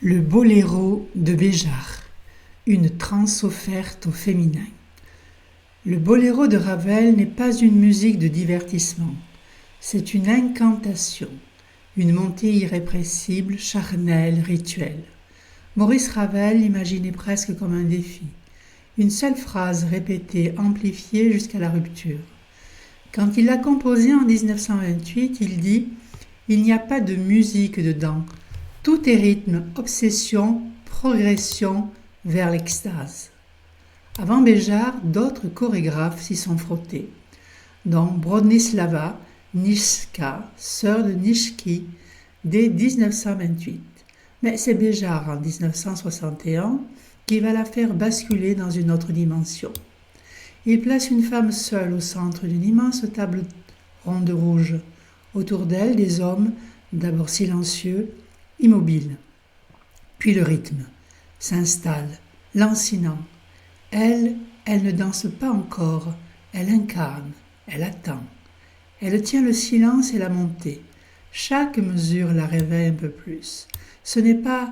Le boléro de Béjart, une transe offerte au féminin. Le boléro de Ravel n'est pas une musique de divertissement, c'est une incantation, une montée irrépressible, charnelle, rituelle. Maurice Ravel l'imaginait presque comme un défi, une seule phrase répétée, amplifiée jusqu'à la rupture. Quand il l'a composée en 1928, il dit « Il n'y a pas de musique dedans ». Tout est rythme, obsession, progression vers l'extase. Avant Béjart, d'autres chorégraphes s'y sont frottés, dont Bronislava Nischka, sœur de Nischki, dès 1928. Mais c'est Béjart en 1961 qui va la faire basculer dans une autre dimension. Il place une femme seule au centre d'une immense table ronde rouge. Autour d'elle, des hommes, d'abord silencieux, immobile. Puis le rythme s'installe, lancinant. Elle ne danse pas encore, elle incarne, elle attend. Elle tient le silence et la montée. Chaque mesure la réveille un peu plus. Ce n'est pas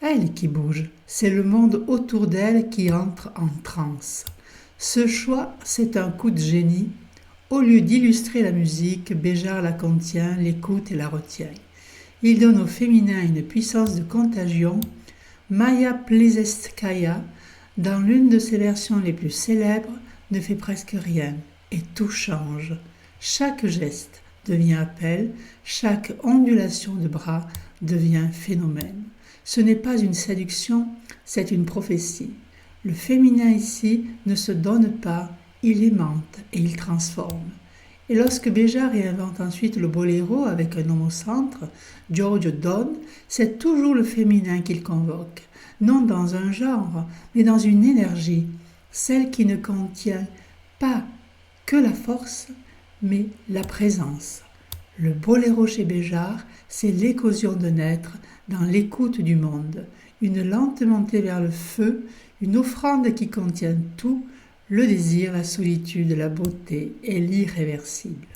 elle qui bouge, c'est le monde autour d'elle qui entre en transe. Ce choix, c'est un coup de génie. Au lieu d'illustrer la musique, Béjart la contient, l'écoute et la retient. Il donne au féminin une puissance de contagion. Maya Plezeskaya, dans l'une de ses versions les plus célèbres, ne fait presque rien et tout change. Chaque geste devient appel, chaque ondulation de bras devient phénomène. Ce n'est pas une séduction, c'est une prophétie. Le féminin ici ne se donne pas, il aimante et il transforme. Et lorsque Béjart réinvente ensuite le boléro avec un homme au centre, Giorgio Donne, c'est toujours le féminin qu'il convoque, non dans un genre, mais dans une énergie, celle qui ne contient pas que la force, mais la présence. Le boléro chez Béjart, c'est l'éclosion de naître dans l'écoute du monde, une lente montée vers le feu, une offrande qui contient tout, le désir, la solitude, la beauté et l'irréversible.